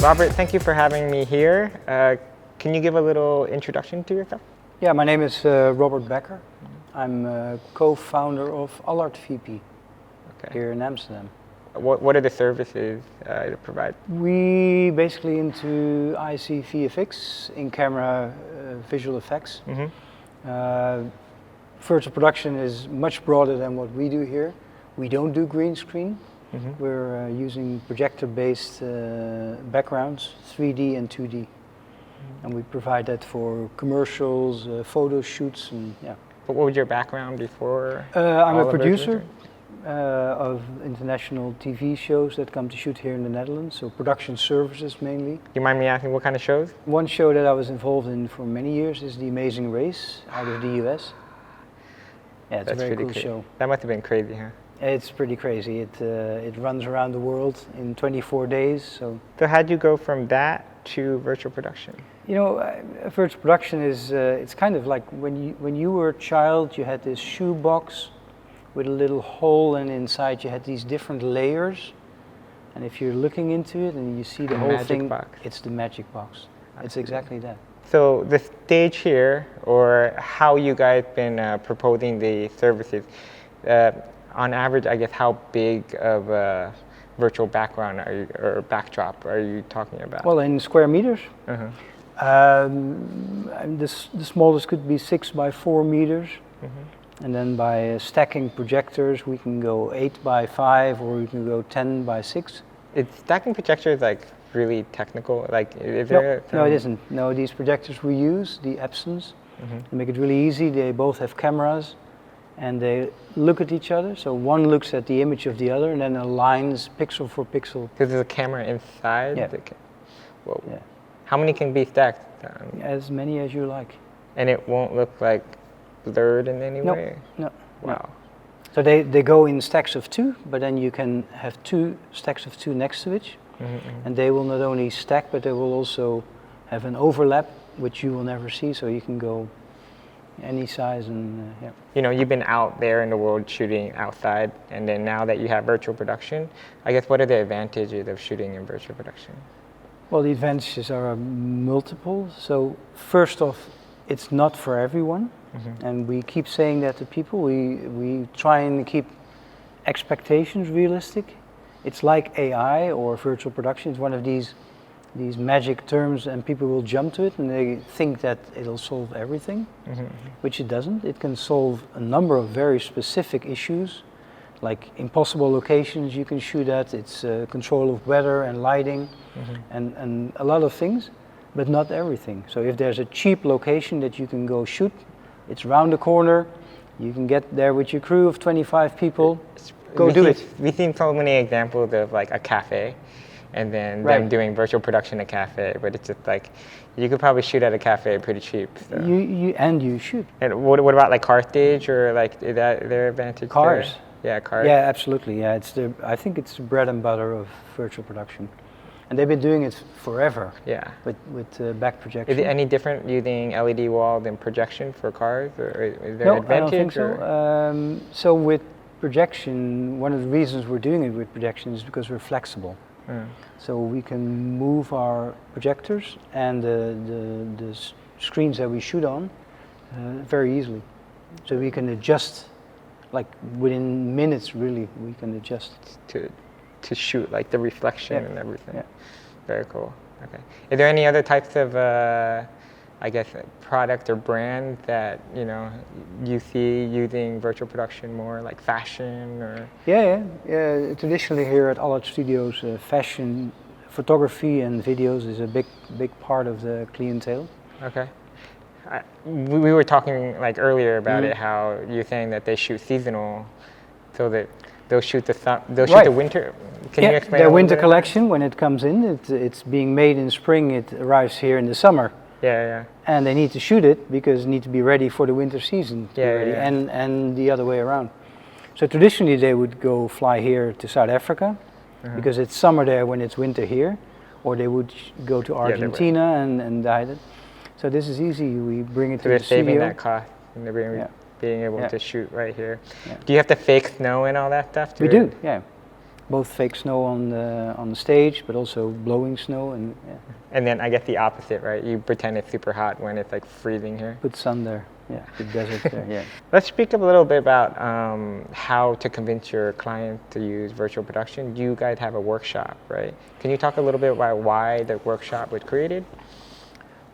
Robbert, thank you for having me here. Can you give a little introduction to yourself? Yeah, my name is Robbert Becker. I'm co-founder of Allard VP here in Amsterdam. What are the services you provide? We basically into IC VFX, in-camera visual effects. Virtual production is much broader than what we do here. We don't do green screen. We're using projector-based backgrounds, 3D and 2D. And we provide that for commercials, photo shoots, and yeah. What was your background before? I'm a producer of international TV shows that come to shoot here in the Netherlands, so production services mainly. Do you mind me asking what kind of shows? One show that I was involved in for many years is The Amazing Race out of the US. Yeah, it's a very cool show. That must have been crazy, huh? It's pretty crazy. It runs around the world in 24 days. So how'd you go from that to virtual production? You know, virtual production is it's kind of like when you were a child, you had this shoebox with a little hole, and inside you had these different layers. And if you're looking into it and you see the whole thing, it's the magic box. It's exactly that. So the stage here, or how you guys been proposing the services, on average, I guess, how big of a virtual background or backdrop are you talking about? Well, in square meters. The smallest could be 6 by 4 meters. And then by stacking projectors, we can go 8 by 5, or we can go 10 by 6. Is stacking projectors like really technical? Like, is there? No, it isn't. No, these projectors we use, the Epsons, they make it really easy. They both have cameras, and they look at each other. So one looks at the image of the other, and then aligns pixel for pixel. Because there's a camera inside. Yeah. Whoa. Yeah. How many can be stacked? As many as you like. And it won't look like blurred in any way? No. Wow. So they go in stacks of 2, but then you can have 2 stacks of 2 next to each. And they will not only stack, but they will also have an overlap, which you will never see, so you can go any size. And yeah. You know, you've been out there in the world shooting outside, and then now that you have virtual production, I guess what are the advantages of shooting in virtual production? Well, the advantages are multiple. So first off, it's not for everyone. And we keep saying that to people. We try and keep expectations realistic. It's like AI or virtual production. It's one of these magic terms, and people will jump to it and they think that it'll solve everything, which it doesn't. It can solve a number of very specific issues, like impossible locations you can shoot at. It's control of weather and lighting, and a lot of things, but not everything. So if there's a cheap location that you can go shoot, it's round the corner, you can get there with your crew of 25 people, do it. We've seen so many examples of like a cafe, and then them doing virtual production at a cafe, but it's just like, you could probably shoot at a cafe pretty cheap. So. You shoot. And what about like car stage, or like, is that their advantage? Cars. There? Yeah, cars. Yeah, absolutely. Yeah, I think it's the bread and butter of virtual production. And they've been doing it forever. Yeah. With back projection. Is it any different using LED wall than projection for cars, or is there an advantage? No, I don't think so. So with projection, one of the reasons we're doing it with projection is because we're flexible. So we can move our projectors and the screens that we shoot on very easily. So we can adjust, like within minutes, really, we can adjust. To shoot, like the reflection and everything. Yeah. Very cool. Okay. Is there any other types of, I guess, product or brand that you see using virtual production more, like fashion or? Yeah. Traditionally here at Allard Studios, fashion, photography, and videos is a big part of the clientele. Okay. We were talking like earlier about it, how you're saying that they shoot seasonal, so that they'll shoot the winter. Can you explain? Their winter collection, when it comes in, it's being made in spring. It arrives here in the summer. Yeah. And they need to shoot it because it needs to be ready for the winter season. And the other way around. So traditionally they would go fly here to South Africa because it's summer there when it's winter here, or they would go to Argentina and dye it. So this is easy. We bring it to the studio. They're saving that cost, and they're being able to shoot right here. Yeah. Do you have to fake snow and all that stuff too? We do, yeah. both fake snow on the stage, but also blowing snow, and And then I guess the opposite, right? You pretend it's super hot when it's like freezing here. put sun there. Yeah, the desert there. Yeah. Let's speak up a little bit about how to convince your client to use virtual production. You guys have a workshop, right? Can you talk a little bit about why the workshop was created?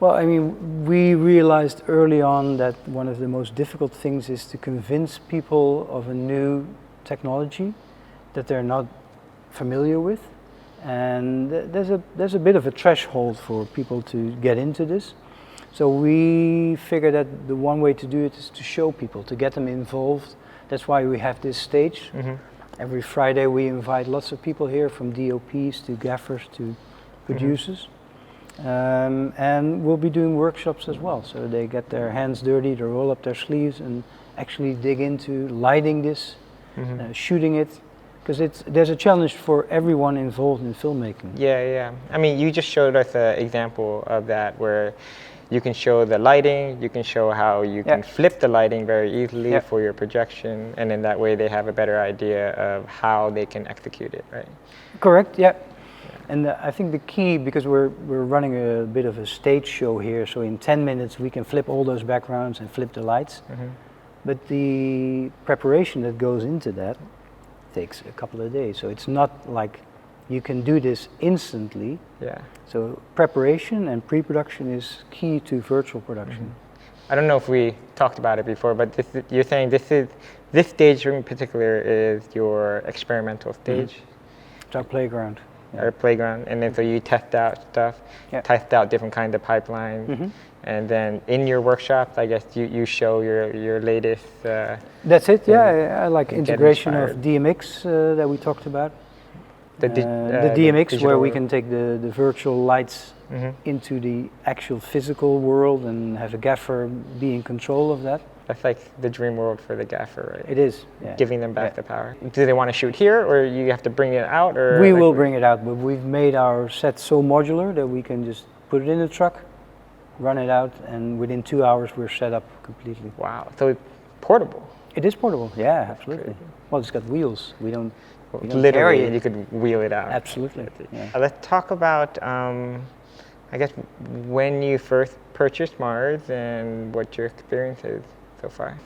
Well, I mean, we realized early on that one of the most difficult things is to convince people of a new technology that they're not familiar with, and there's a bit of a threshold for people to get into this. So we figured that the one way to do it is to show people, to get them involved. That's why we have this stage. Every Friday we invite lots of people here, from DOPs to gaffers to producers. And we'll be doing workshops as well, so they get their hands dirty, they roll up their sleeves and actually dig into lighting this, shooting it, because there's a challenge for everyone involved in filmmaking. Yeah. I mean, you just showed us an example of that where you can show the lighting, you can show how you can flip the lighting very easily for your projection, and in that way they have a better idea of how they can execute it, right? Correct, yeah. And I think the key, because we're running a bit of a stage show here, so in 10 minutes we can flip all those backgrounds and flip the lights. But the preparation that goes into that takes a couple of days. So it's not like you can do this instantly. Yeah. So preparation and pre-production is key to virtual production. I don't know if we talked about it before, but you're saying this stage in particular is your experimental stage? It's our playground. Or playground, and then so you test out stuff, test out different kinds of pipelines, and then in your workshops, I guess you show your latest. That's it. Yeah, I like integration of DMX that we talked about. The DMX, where we can take the virtual lights into the actual physical world and have a gaffer be in control of that. That's like the dream world for the gaffer, right? It is, yeah. Giving them back the power. Do they want to shoot here, or you have to bring it out? Or we will bring it out, but we've made our set so modular that we can just put it in the truck, run it out, and within 2 hours we're set up completely. Wow, so it's portable. It is portable, yeah, absolutely. Well, it's got wheels. We don't literally carry it. You could wheel it out. Absolutely. Yeah. Let's talk about, I guess, when you first purchased Mars and what your experience is so far.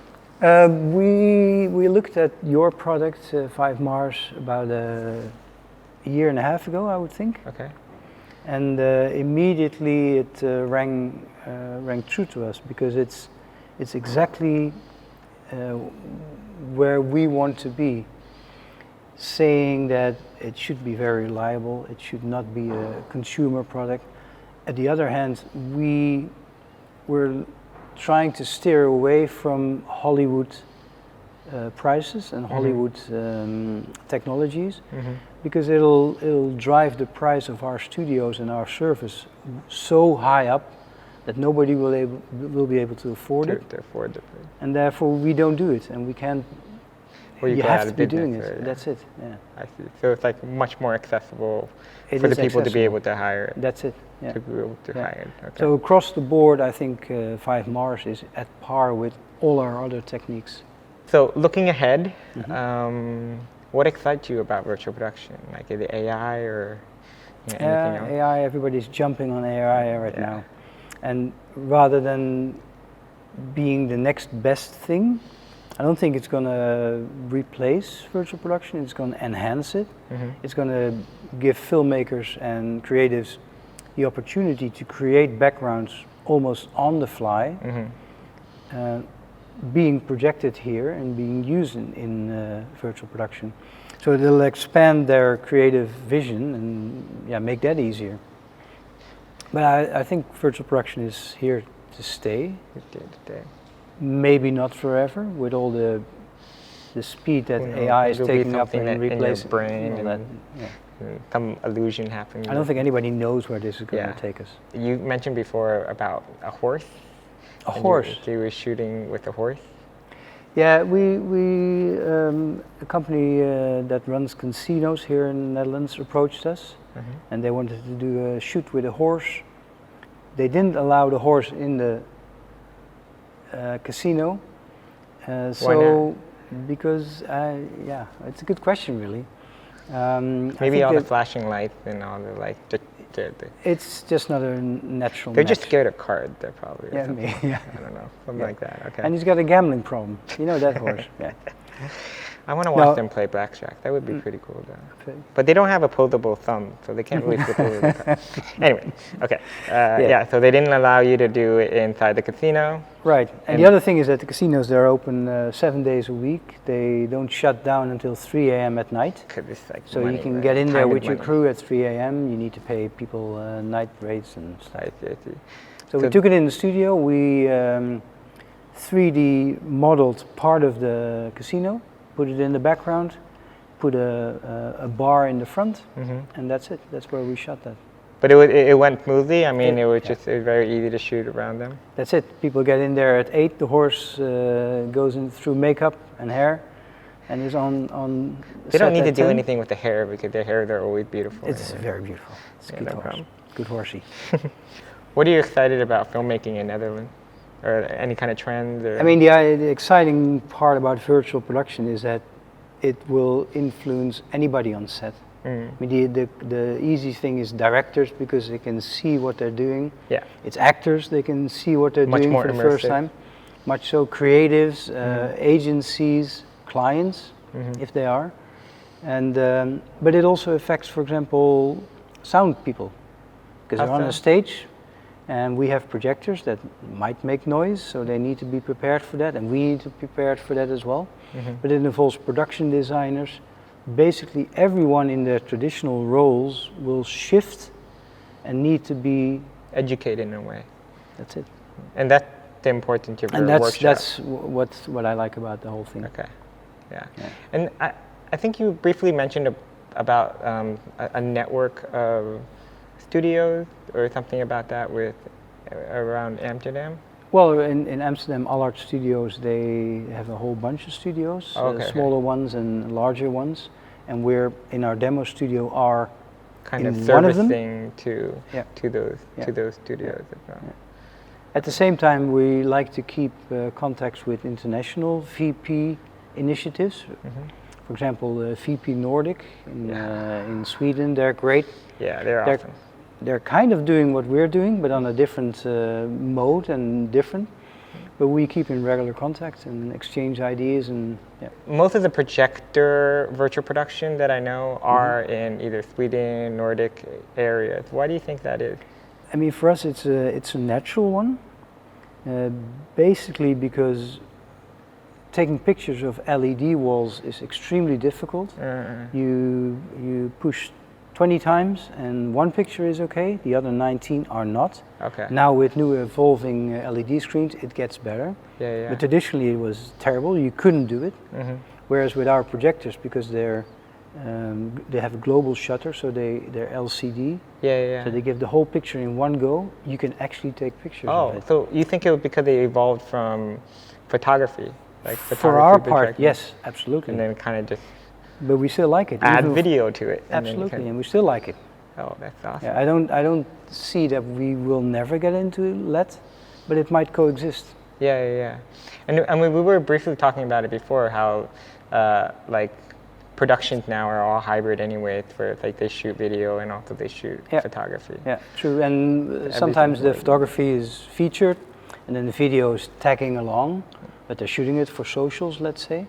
We looked at your product, VIVE Mars, about a year and a half ago, I would think. Okay. And immediately it rang true to us, because it's exactly where we want to be, saying that it should be very reliable, it should not be a consumer product. At the other hand, we were trying to steer away from Hollywood prices and Hollywood technologies, because it'll drive the price of our studios and our service so high up that nobody will be able to afford it. And therefore we don't do it, and we can't. You have to be doing it. Yeah. That's it. Yeah. I see. So it's like much more accessible for the people to be able to hire it. That's it. Yeah. To be able to hire it. Okay. So across the board, I think VIVE Mars is at par with all our other techniques. So looking ahead, what excites you about virtual production? Like is it AI or anything else? AI. Everybody's jumping on AI right now, and rather than being the next best thing, I don't think it's going to replace virtual production. It's going to enhance it. It's going to give filmmakers and creatives the opportunity to create backgrounds almost on the fly, being projected here and being used in virtual production. So it'll expand their creative vision and make that easier. But I think virtual production is here to stay. Maybe not forever, with all the speed that AI is taking up and replacing brain and some illusion happening. I don't think anybody knows where this is going to take us. You mentioned before about a horse. A horse. You were shooting with a horse. Yeah, a company that runs casinos here in the Netherlands approached us, and they wanted to do a shoot with a horse. They didn't allow the horse in the casino. Why not? Because it's a good question, really. I Maybe think all the that flashing lights and all the like. it's just not a natural They're match. just scared of cards. They're probably. Yeah, me. Yeah. I don't know, something like that. Okay. And he's got a gambling problem. You know that horse. Yeah. I want to watch No. them play blackjack. That would be pretty cool, though. Okay. But they don't have a posable thumb, so they can't really flip over the card. Anyway, okay. Yeah, so they didn't allow you to do it inside the casino. Right. And the other thing is that the casinos, they're open 7 days a week. They don't shut down until 3 a.m. at night. 'Cause it's like So money, you can right? get in there Time with is your money. crew at 3 a.m. You need to pay people night rates and stuff. I see. So we took it in the studio. We 3D modeled part of the casino, put it in the background, put a bar in the front, and that's it. That's where we shot that. But it went smoothly. I mean, it was very easy to shoot around them. That's it. People get in there at 8. The horse goes in through makeup and hair, and is on. They don't set need to at do 10. anything with the hair because their hair, they're always beautiful. It's anyway. very beautiful. It's a Yeah, good no horse. problem. Good horsey. What are you excited about filmmaking in Netherlands? Or any kind of trends? Or? I mean, the exciting part about virtual production is that it will influence anybody on set. I mean, the easy thing is directors because they can see what they're doing. Yeah. It's actors, they can see what they're Much doing more for the first immersive. time. Much so creatives, agencies, clients, if they are. And but it also affects, for example, sound people. Because they're on a stage and we have projectors that might make noise, so they need to be prepared for that, and we need to be prepared for that as well. But it involves production designers. Basically, everyone in their traditional roles will shift and need to be educated in a way. That's it. And that's the importance of your And workshop. that's what I like about the whole thing. Okay. Yeah. And I think you briefly mentioned about a network of studios or something about that with around Amsterdam. Well, in Amsterdam, Allard Studios, they have a whole bunch of studios, smaller ones and larger ones. And we're in our demo studio are kind of one of them. servicing to those studios as well. Yeah. At the same time, we like to keep contacts with international VP initiatives. For example, VP Nordic in Sweden, they're great. Yeah, they're awesome. They're kind of doing what we're doing, but on a different mode and different. But we keep in regular contact and exchange ideas and Most of the projector virtual production that I know are in either Sweden, Nordic areas. Why do you think that is? I mean, for us, it's a natural one. Basically, because taking pictures of LED walls is extremely difficult. You push 20 times and one picture is okay, the other 19 are not. Okay. Now with new evolving LED screens, it gets better. Yeah. But traditionally it was terrible, you couldn't do it. Whereas with our projectors, because they have a global shutter, so they're LCD. Yeah. So they give the whole picture in one go, you can actually take pictures of it. So you think it was because they evolved from photography? Like For our photography part, projecting, yes, absolutely. And then kind of just But we still like it. add even video to it. And absolutely, and we still like it. Oh, that's awesome. Yeah, I don't see that we will never get into LED, but it might coexist. Yeah. And I mean, we were briefly talking about it before, how like productions now are all hybrid anyway, where like they shoot video and also they shoot photography. Yeah, true. And sometimes the photography is featured, and then the video is tagging along, but they're shooting it for socials, let's say.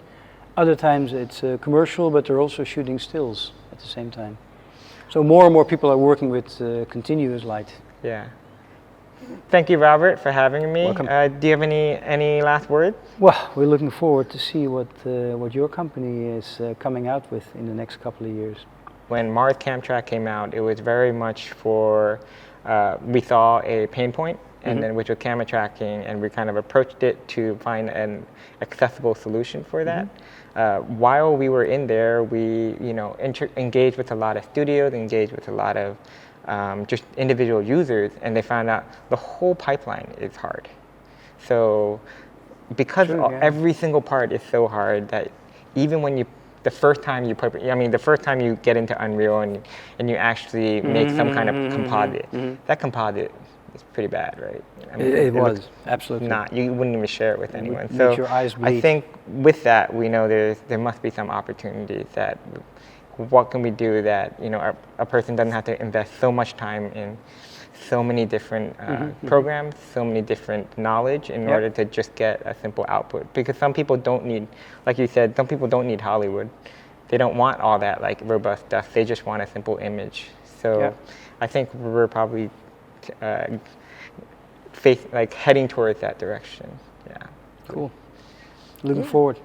Other times it's commercial, but they're also shooting stills at the same time. So more and more people are working with continuous light. Yeah. Thank you, Robbert, for having me. Welcome. Do you have any last words? Well, we're looking forward to see what your company is coming out with in the next couple of years. When Mars CamTrack came out, it was very much for, we saw a pain point, and then which was camera tracking, and we kind of approached it to find an accessible solution for that. While we were in there, we engaged with a lot of studios, engaged with a lot of just individual users, and they found out the whole pipeline is hard. So because every single part is so hard that even when the first time you get into Unreal and you actually make some kind of composite, that composite is pretty bad, right? I mean, it was, absolutely. You wouldn't even share it with anyone. Makes your eyes bleed. I think with that, we know there must be some opportunities that what can we do that, you know, a person doesn't have to invest so much time in so many different programs, so many different knowledge in order to just get a simple output. Because some people don't need, like you said, some people don't need Hollywood. They don't want all that like robust stuff. They just want a simple image. So I think we're probably heading towards that direction. Yeah. Cool. Looking forward.